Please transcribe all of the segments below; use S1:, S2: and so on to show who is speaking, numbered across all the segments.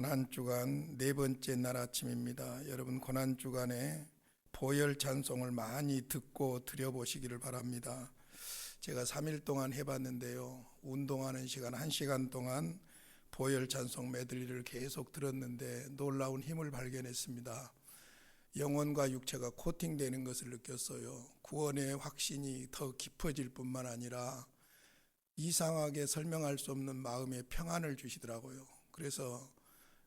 S1: 고난주간 네 번째 날 아침입니다. 여러분 고난주간에 보혈 찬송을 많이 듣고 드려보시기를 바랍니다. 제가 3일 동안 해봤는데요, 운동하는 시간 1시간 동안 보혈 찬송 메들리를 계속 들었는데 놀라운 힘을 발견했습니다. 영혼과 육체가 코팅되는 것을 느꼈어요. 구원의 확신이 더 깊어질 뿐만 아니라 이상하게 설명할 수 없는 마음의 평안을 주시더라고요. 그래서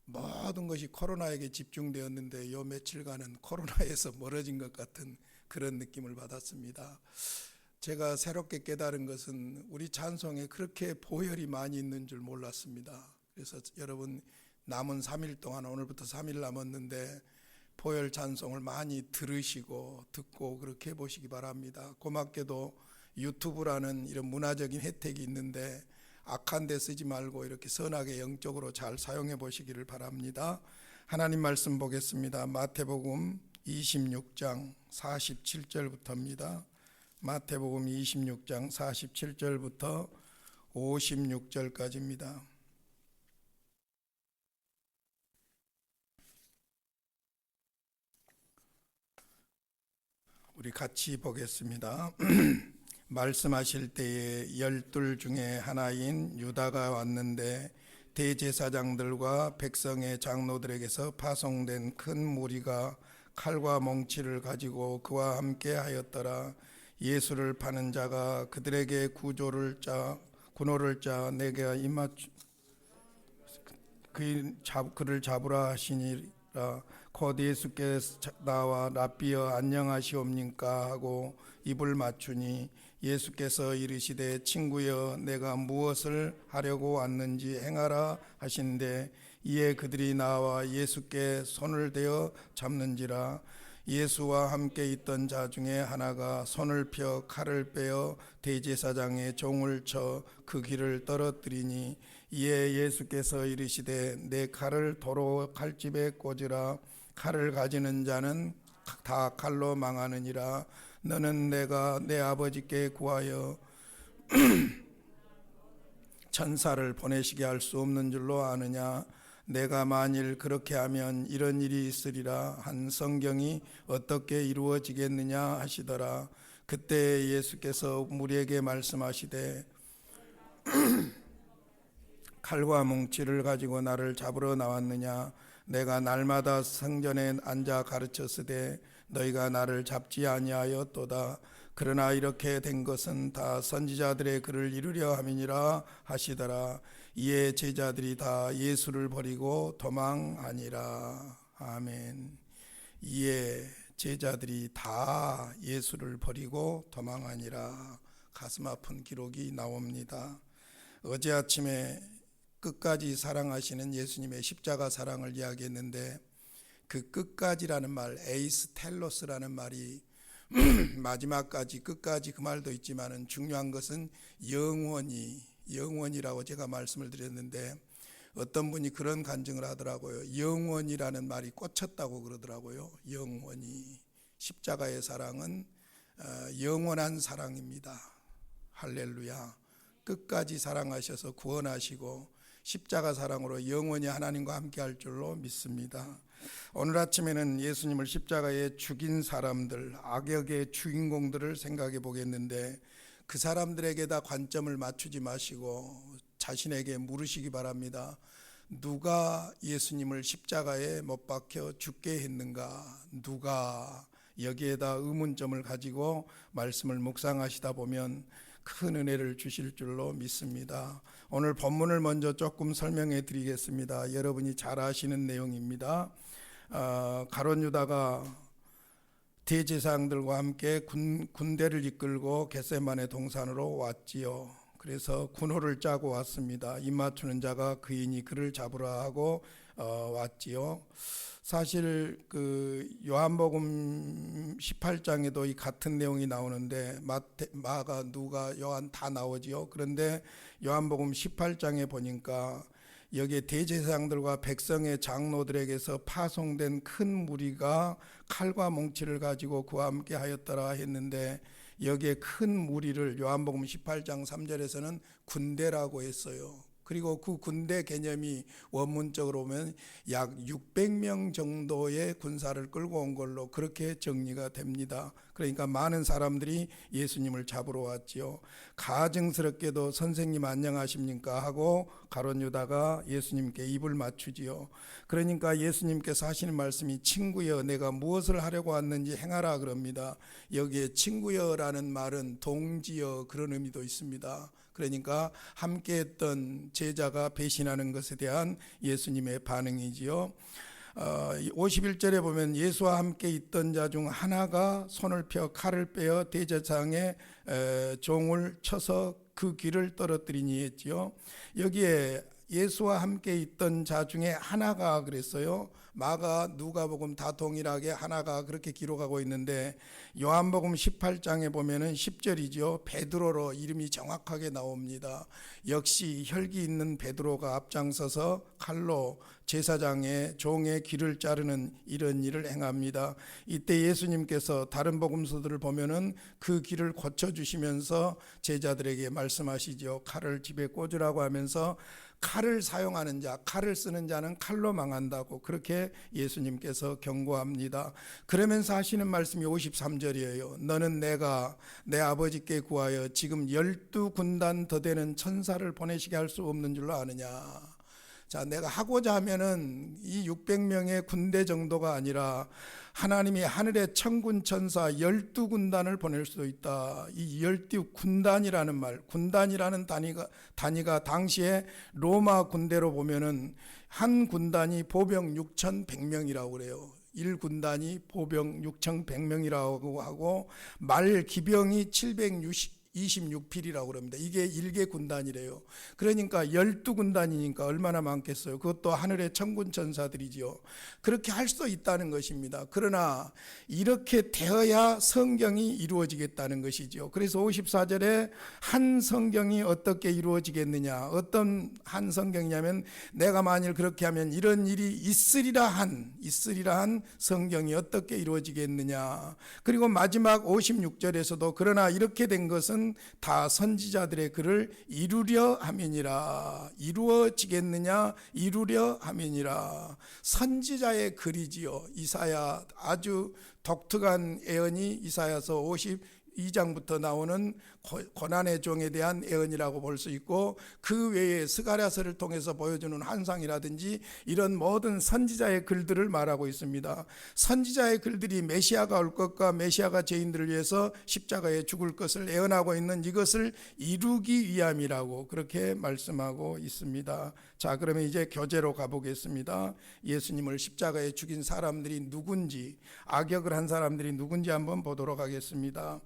S1: 모든 것이 코로나에게 집중되었는데 요 며칠간은 코로나에서 멀어진 것 같은 그런 느낌을 받았습니다. 제가 새롭게 깨달은 것은 우리 찬송에 그렇게 보혈이 많이 있는 줄 몰랐습니다. 그래서 여러분 남은 3일 동안, 오늘부터 3일 남았는데 보혈 찬송을 많이 들으시고 듣고 그렇게 해보시기 바랍니다. 고맙게도 유튜브라는 이런 문화적인 혜택이 있는데 악한 데 쓰지 말고 이렇게 선하게 영적으로 잘 사용해 보시기를 바랍니다. 하나님 말씀 보겠습니다. 마태복음 26장 47절부터입니다. 마태복음 26장 47절부터 56절까지입니다. 우리 같이 보겠습니다. 말씀하실 때에 12 중에 하나인 유다가 왔는데 대제사장들과 백성의 장로들에게서 파송된 큰 무리가 칼과 멍치를 가지고 그와 함께 하였더라. 예수를 파는 자가 그들에게 군호를 짜 내게 그를 잡으라 하시니라. 곧 예수께 나와 랍비여 안녕하시옵니까 하고 입을 맞추니 예수께서 이르시되 친구여 내가 무엇을 하려고 왔는지 행하라 하시는데 이에 그들이 나와 예수께 손을 대어 잡는지라. 예수와 함께 있던 자 중에 하나가 손을 펴 칼을 빼어 대제사장의 종을 쳐 그 귀를 떨어뜨리니 이에 예수께서 이르시되 내 칼을 도로 칼집에 꽂으라. 칼을 가지는 자는 다 칼로 망하느니라. 너는 내가 내 아버지께 구하여 천사를 보내시게 할 수 없는 줄로 아느냐. 내가 만일 그렇게 하면 이런 일이 있으리라 한 성경이 어떻게 이루어지겠느냐 하시더라. 그때 예수께서 무리에게 말씀하시되 칼과 뭉치를 가지고 나를 잡으러 나왔느냐. 내가 날마다 성전에 앉아 가르쳤으되 너희가 나를 잡지 아니하였도다. 그러나 이렇게 된 것은 다 선지자들의 글을 이루려 함이니라 하시더라. 이에 제자들이 다 예수를 버리고 도망하니라. 아멘. 이에 제자들이 다 예수를 버리고 도망하니라. 가슴 아픈 기록이 나옵니다. 어제 아침에 끝까지 사랑하시는 예수님의 십자가 사랑을 이야기했는데 그 끝까지라는 말, 에이스 텔로스라는 말이 마지막까지 끝까지 그 말도 있지만은 중요한 것은 영원이라고 제가 말씀을 드렸는데 어떤 분이 그런 간증을 하더라고요. 영원이라는 말이 꽂혔다고 그러더라고요. 영원히. 십자가의 사랑은 영원한 사랑입니다. 할렐루야. 끝까지 사랑하셔서 구원하시고 십자가 사랑으로 영원히 하나님과 함께 할 줄로 믿습니다. 오늘 아침에는 예수님을 십자가에 죽인 사람들, 악역의 주인공들을 생각해 보겠는데 그 사람들에게 다 관점을 맞추지 마시고 자신에게 물으시기 바랍니다. 누가 예수님을 십자가에 못 박혀 죽게 했는가? 누가? 여기에다 의문점을 가지고 말씀을 묵상하시다 보면 큰 은혜를 주실 줄로 믿습니다. 오늘 본문을 먼저 조금 설명해 드리겠습니다. 여러분이 잘 아시는 내용입니다. 가룟 유다가 대제사장들과 함께 군대를 이끌고 겟세마네 동산으로 왔지요. 그래서 군호를 짜고 왔습니다. 입 맞추는 자가 그이니 그를 잡으라 하고 왔지요. 사실 그 요한복음 18장에도 이 같은 내용이 나오는데 마가, 누가, 요한 다 나오지요. 그런데 요한복음 18장에 보니까 여기에 대제사장들과 백성의 장로들에게서 파송된 큰 무리가 칼과 뭉치를 가지고 그와 함께 하였더라 했는데 여기에 큰 무리를 요한복음 18장 3절에서는 군대라고 했어요. 그리고 그 군대 개념이 원문적으로 보면 약 600명 정도의 군사를 끌고 온 걸로 그렇게 정리가 됩니다. 그러니까 많은 사람들이 예수님을 잡으러 왔지요. 가증스럽게도 선생님 안녕하십니까 하고 가룟 유다가 예수님께 입을 맞추지요. 그러니까 예수님께서 하시는 말씀이 친구여 내가 무엇을 하려고 왔는지 행하라 그럽니다. 여기에 친구여라는 말은 동지여 그런 의미도 있습니다. 그러니까 함께했던 제자가 배신하는 것에 대한 예수님의 반응이지요. 51절에 보면 예수와 함께 있던 자 중 하나가 손을 펴 칼을 빼어 대제사장의 종을 쳐서 그 귀를 떨어뜨리니 했지요. 여기에 예수와 함께 있던 자 중에 하나가 그랬어요. 마가, 누가복음 다 동일하게 하나가 그렇게 기록하고 있는데 요한복음 18장에 보면은 10절이죠. 베드로로 이름이 정확하게 나옵니다. 역시 혈기 있는 베드로가 앞장서서 칼로 제사장의 종의 귀를 자르는 이런 일을 행합니다. 이때 예수님께서 다른 복음서들을 보면은 그 귀를 고쳐주시면서 제자들에게 말씀하시죠. 칼을 집에 꽂으라고 하면서 칼을 사용하는 자, 칼을 쓰는 자는 칼로 망한다고 그렇게 예수님께서 경고합니다. 그러면서 하시는 말씀이 53절이에요. 너는 내가 내 아버지께 구하여 지금 12군단 더 되는 천사를 보내시게 할 수 없는 줄로 아느냐. 자, 내가 하고자 하면은 이 600명의 군대 정도가 아니라 하나님이 하늘의 천군 천사 12군단을 보낼 수도 있다. 이 12군단이라는 말, 군단이라는 단위가 당시에 로마 군대로 보면은 한 군단이 보병 6,100명이라고 그래요. 1군단이 보병 6,100명이라고 하고 말 기병이 726필이라고 그럽니다. 이게 1개 군단이래요. 그러니까 12군단이니까 얼마나 많겠어요. 그것도 하늘의 천군 천사들이지요. 그렇게 할 수 있다는 것입니다. 그러나 이렇게 되어야 성경이 이루어지겠다는 것이죠. 그래서 54절에 한 성경이 어떻게 이루어지겠느냐. 어떤 한 성경이냐면 내가 만일 그렇게 하면 이런 일이 있으리라 한 성경이 어떻게 이루어지겠느냐. 그리고 마지막 56절에서도 그러나 이렇게 된 것은 다 선지자들의 글을 이루려 함이니라. 이루어지겠느냐? 이루려 함이니라. 선지자의 글이지요. 이사야 아주 독특한 예언이 이사야서 52장부터 나오는 고난의 종에 대한 예언이라고 볼 수 있고 그 외에 스가랴서를 통해서 보여주는 환상이라든지 이런 모든 선지자의 글들을 말하고 있습니다. 선지자의 글들이 메시아가 올 것과 메시아가 죄인들을 위해서 십자가에 죽을 것을 예언하고 있는 이것을 이루기 위함이라고 그렇게 말씀하고 있습니다. 자, 그러면 이제 교재로 가보겠습니다. 예수님을 십자가에 죽인 사람들이 누군지, 악역을 한 사람들이 누군지 한번 보도록 하겠습니다.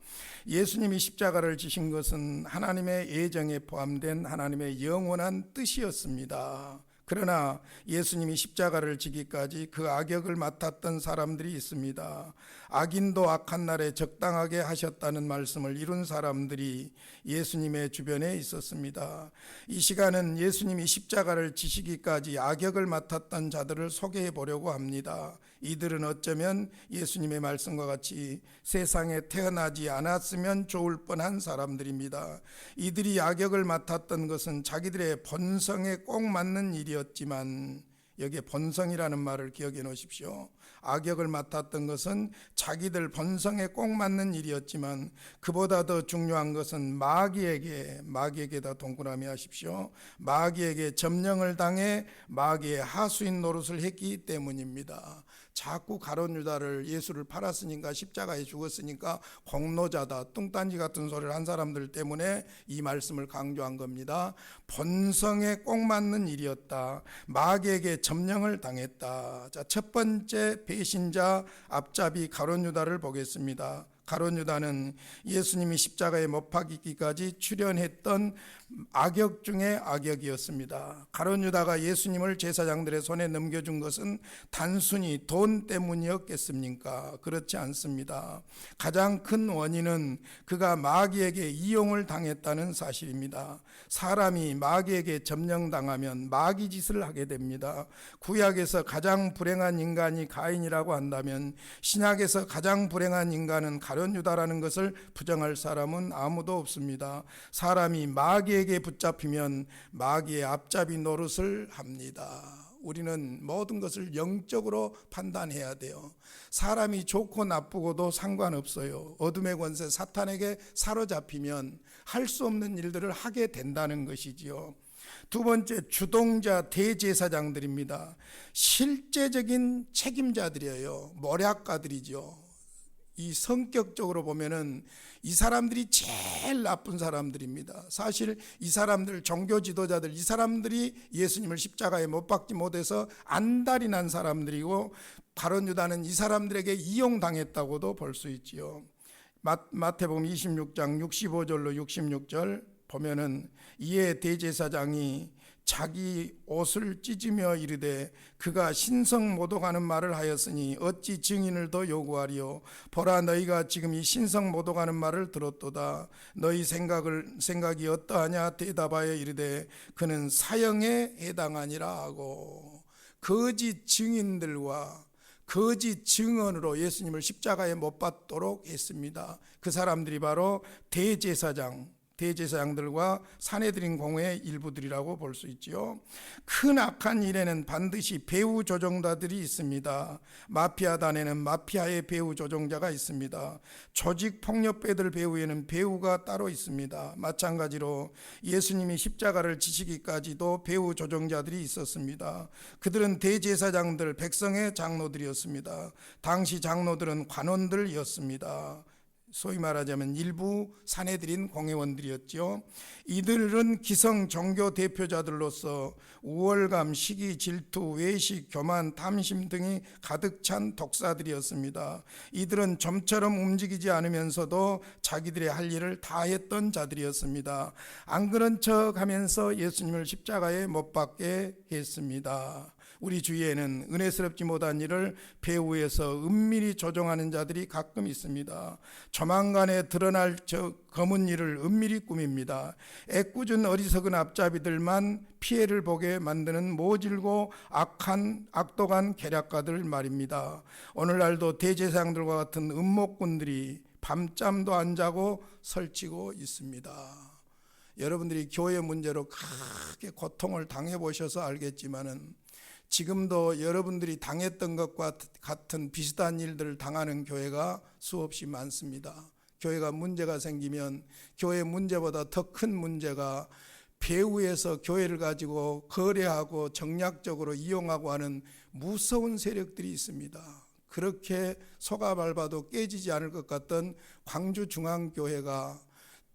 S1: 예수님이 십자가를 지신 것은 하나님의 예정에 포함된 하나님의 영원한 뜻이었습니다. 그러나 예수님이 십자가를 지기까지 그 악역을 맡았던 사람들이 있습니다. 악인도 악한 날에 적당하게 하셨다는 말씀을 이룬 사람들이 예수님의 주변에 있었습니다. 이 시간은 예수님이 십자가를 지시기까지 악역을 맡았던 자들을 소개해 보려고 합니다. 이들은 어쩌면 예수님의 말씀과 같이 세상에 태어나지 않았으면 좋을 뻔한 사람들입니다. 이들이 악역을 맡았던 것은 자기들의 본성에 꼭 맞는 일이었지만 여기에 본성이라는 말을 기억해 놓으십시오. 악역을 맡았던 것은 자기들 본성에 꼭 맞는 일이었지만 그보다 더 중요한 것은 마귀에게다 동그라미 하십시오. 마귀에게 점령을 당해 마귀의 하수인 노릇을 했기 때문입니다. 자꾸 가룟 유다를 예수를 팔았으니까 십자가에 죽었으니까 공로자다 뚱딴지 같은 소리를 한 사람들 때문에 이 말씀을 강조한 겁니다. 본성에 꼭 맞는 일이었다. 마귀에게 점령을 당했다. 자, 첫 번째 배신자 앞잡이 가룟 유다를 보겠습니다. 가룟 유다는 예수님이 십자가에 못 박히기까지 출연했던 악역 중에 악역이었습니다. 가룟 유다가 예수님을 제사장들의 손에 넘겨준 것은 단순히 돈 때문이었겠습니까? 그렇지 않습니다. 가장 큰 원인은 그가 마귀에게 이용을 당했다는 사실입니다. 사람이 마귀에게 점령당하면 마귀 짓을 하게 됩니다. 구약에서 가장 불행한 인간이 가인이라고 한다면 신약에서 가장 불행한 인간은 가룟 바른 유다라는 것을 부정할 사람은 아무도 없습니다. 사람이 마귀에게 붙잡히면 마귀의 앞잡이 노릇을 합니다. 우리는 모든 것을 영적으로 판단해야 돼요. 사람이 좋고 나쁘고도 상관없어요. 어둠의 권세 사탄에게 사로잡히면 할 수 없는 일들을 하게 된다는 것이지요. 두 번째, 주동자 대제사장들입니다. 실제적인 책임자들이에요. 모략가들이죠. 이 성격적으로 보면은 이 사람들이 제일 나쁜 사람들입니다. 사실 이 사람들, 종교 지도자들, 이 사람들이 예수님을 십자가에 못 박지 못해서 안달이 난 사람들이고, 바른 유다는 이 사람들에게 이용당했다고도 볼 수 있지요. 마태복음 26장 65절로 66절 보면은, 이에 대제사장이 자기 옷을 찢으며 이르되 그가 신성모독하는 말을 하였으니 어찌 증인을 더 요구하리요. 보라, 너희가 지금 이 신성모독하는 말을 들었도다. 너희 생각이 어떠하냐 대답하여 이르되 그는 사형에 해당하니라 하고, 거짓 증인들과 거짓 증언으로 예수님을 십자가에 못 박도록 했습니다. 그 사람들이 바로 대제사장들과 사내들인 공회의 일부들이라고 볼 수 있지요. 큰 악한 일에는 반드시 배후 조종자들이 있습니다. 마피아단에는 마피아의 배후 조종자가 있습니다. 조직 폭력배들 배후에는 배후가 따로 있습니다. 마찬가지로 예수님이 십자가를 지시기까지도 배후 조종자들이 있었습니다. 그들은 대제사장들, 백성의 장로들이었습니다. 당시 장로들은 관원들이었습니다. 소위 말하자면 일부 사내들인 공회원들이었죠. 이들은 기성 종교 대표자들로서 우월감, 시기, 질투, 외식, 교만, 탐심 등이 가득 찬 독사들이었습니다. 이들은 좀처럼 움직이지 않으면서도 자기들의 할 일을 다 했던 자들이었습니다. 안 그런 척 하면서 예수님을 십자가에 못 박게 했습니다. 우리 주위에는 은혜스럽지 못한 일을 배후에서 은밀히 조종하는 자들이 가끔 있습니다. 조만간에 드러날 저 검은 일을 은밀히 꾸밉니다. 애꿎은 어리석은 앞잡이들만 피해를 보게 만드는 모질고 악독한 계략가들 말입니다. 오늘날도 대제사장들과 같은 음모꾼들이 밤잠도 안 자고 설치고 있습니다. 여러분들이 교회 문제로 크게 고통을 당해보셔서 알겠지만은, 지금도 여러분들이 당했던 것과 같은 비슷한 일들을 당하는 교회가 수없이 많습니다. 교회가 문제가 생기면 교회 문제보다 더 큰 문제가 배후에서 교회를 가지고 거래하고 정략적으로 이용하고 하는 무서운 세력들이 있습니다. 그렇게 속아 밟아도 깨지지 않을 것 같던 광주중앙교회가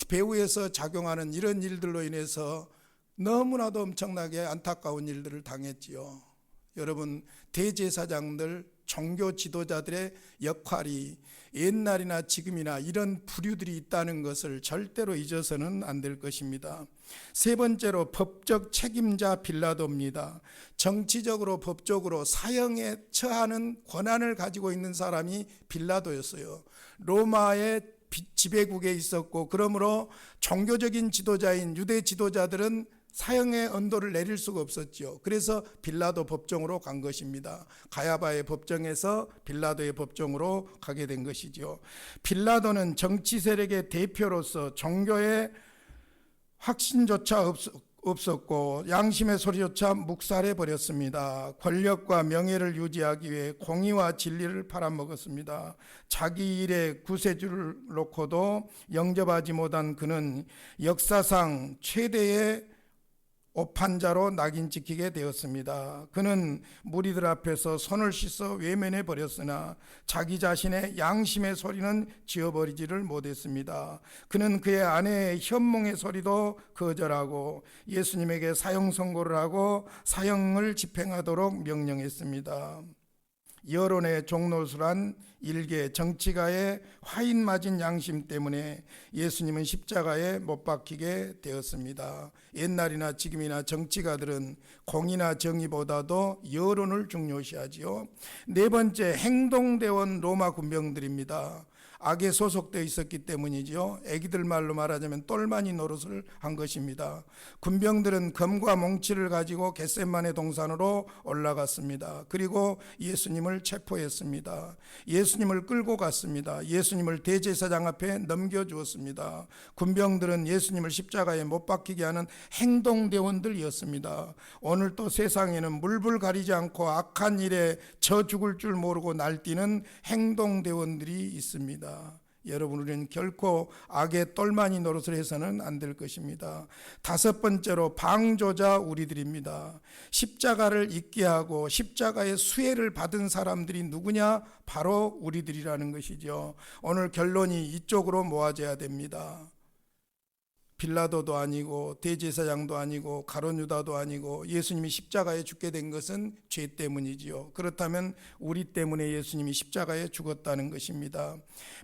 S1: 배후에서 작용하는 이런 일들로 인해서 너무나도 엄청나게 안타까운 일들을 당했지요. 여러분, 대제사장들, 종교 지도자들의 역할이 옛날이나 지금이나 이런 부류들이 있다는 것을 절대로 잊어서는 안 될 것입니다. 세 번째로, 법적 책임자 빌라도입니다. 정치적으로 법적으로 사형에 처하는 권한을 가지고 있는 사람이 빌라도였어요. 로마의 지배국에 있었고, 그러므로 종교적인 지도자인 유대 지도자들은 사형의 언도를 내릴 수가 없었죠. 그래서 빌라도 법정으로 간 것입니다. 가야바의 법정에서 빌라도의 법정으로 가게 된 것이죠. 빌라도는 정치 세력의 대표로서 종교의 확신조차 없었고 양심의 소리조차 묵살해 버렸습니다. 권력과 명예를 유지하기 위해 공의와 진리를 팔아먹었습니다. 자기 일의 구세주를 놓고도 영접하지 못한 그는 역사상 최대의 오판자로 낙인 찍히게 되었습니다. 그는 무리들 앞에서 손을 씻어 외면해 버렸으나 자기 자신의 양심의 소리는 지어버리지를 못했습니다. 그는 그의 아내의 현몽의 소리도 거절하고 예수님에게 사형 선고를 하고 사형을 집행하도록 명령했습니다. 여론의 종노술한 일개 정치가의 화인 맞은 양심 때문에 예수님은 십자가에 못 박히게 되었습니다. 옛날이나 지금이나 정치가들은 공의나 정의보다도 여론을 중요시하지요. 네 번째, 행동대원 로마 군병들입니다. 악에 소속되어 있었기 때문이죠. 애기들 말로 말하자면 똘마니 노릇을 한 것입니다. 군병들은 검과 몽치를 가지고 겟세마네 동산으로 올라갔습니다. 그리고 예수님을 체포했습니다. 예수님을 끌고 갔습니다. 예수님을 대제사장 앞에 넘겨주었습니다. 군병들은 예수님을 십자가에 못 박히게 하는 행동대원들이었습니다. 오늘 또 세상에는 물불 가리지 않고 악한 일에 저 죽을 줄 모르고 날뛰는 행동대원들이 있습니다. 여러분, 우리는 결코 악의 똘마니 노릇을 해서는 안 될 것입니다. 다섯 번째로 방조자 우리들입니다. 십자가를 잊게 하고 십자가의 수혜를 받은 사람들이 누구냐? 바로 우리들이라는 것이죠. 오늘 결론이 이쪽으로 모아져야 됩니다. 빌라도도 아니고 대제사장도 아니고 가룟 유다도 아니고 예수님이 십자가에 죽게 된 것은 죄 때문이지요. 그렇다면 우리 때문에 예수님이 십자가에 죽었다는 것입니다.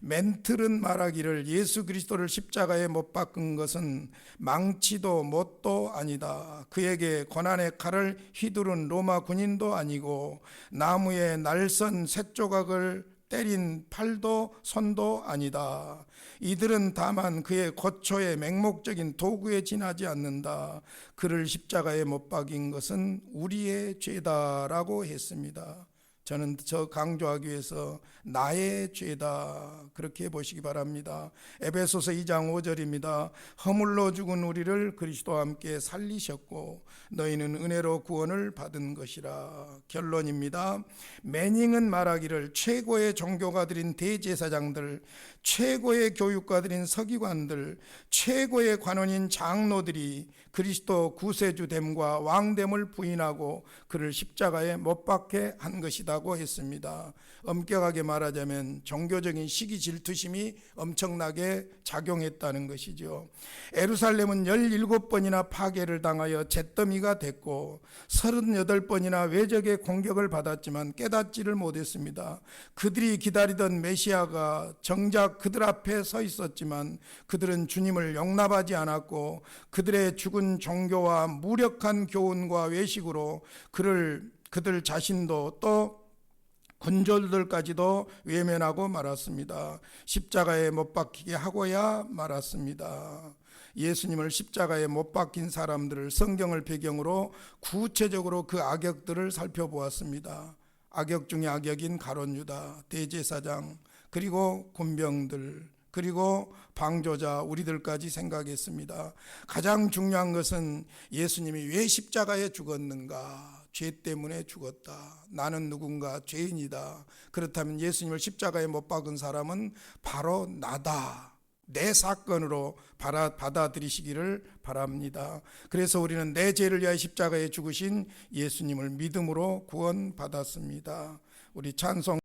S1: 멘틀은 말하기를 예수 그리스도를 십자가에 못 박은 것은 망치도 못도 아니다. 그에게 고난의 칼을 휘두른 로마 군인도 아니고 나무에 날선 쇳조각을 때린 팔도 손도 아니다. 이들은 다만 그의 고초의 맹목적인 도구에 지나지 않는다. 그를 십자가에 못 박인 것은 우리의 죄다라고 했습니다. 저는 저 강조하기 위해서 나의 죄다 그렇게 보시기 바랍니다. 에베소서 2장 5절입니다. 허물로 죽은 우리를 그리스도와 함께 살리셨고 너희는 은혜로 구원을 받은 것이라. 결론입니다. 매닝은 말하기를 최고의 종교가들인 대제사장들, 최고의 교육가들인 서기관들, 최고의 관원인 장로들이 그리스도 구세주됨과 왕됨을 부인하고 그를 십자가에 못 박게 한 것이라고 했습니다. 엄격하게 말하자면 종교적인 시기 질투심이 엄청나게 작용했다는 것이죠. 예루살렘은 17번이나 파괴를 당하여 잿더미가 됐고 38번이나 외적의 공격을 받았지만 깨닫지를 못했습니다. 그들이 기다리던 메시아가 정작 그들 앞에 서 있었지만 그들은 주님을 용납하지 않았고 그들의 죽은 종교와 무력한 교훈과 외식으로 그들 자신도 또 군졸들까지도 외면하고 말았습니다. 십자가에 못 박히게 하고야 말았습니다. 예수님을 십자가에 못 박힌 사람들을 성경을 배경으로 구체적으로 그 악역들을 살펴보았습니다. 악역 중에 악역인 가룟 유다, 대제사장, 그리고 군병들, 그리고 방조자 우리들까지 생각했습니다. 가장 중요한 것은 예수님이 왜 십자가에 죽었는가? 죄 때문에 죽었다. 나는 누군가 죄인이다. 그렇다면 예수님을 십자가에 못 박은 사람은 바로 나다. 내 사건으로 받아들이시기를 바랍니다. 그래서 우리는 내 죄를 위하여 십자가에 죽으신 예수님을 믿음으로 구원받았습니다. 우리 찬송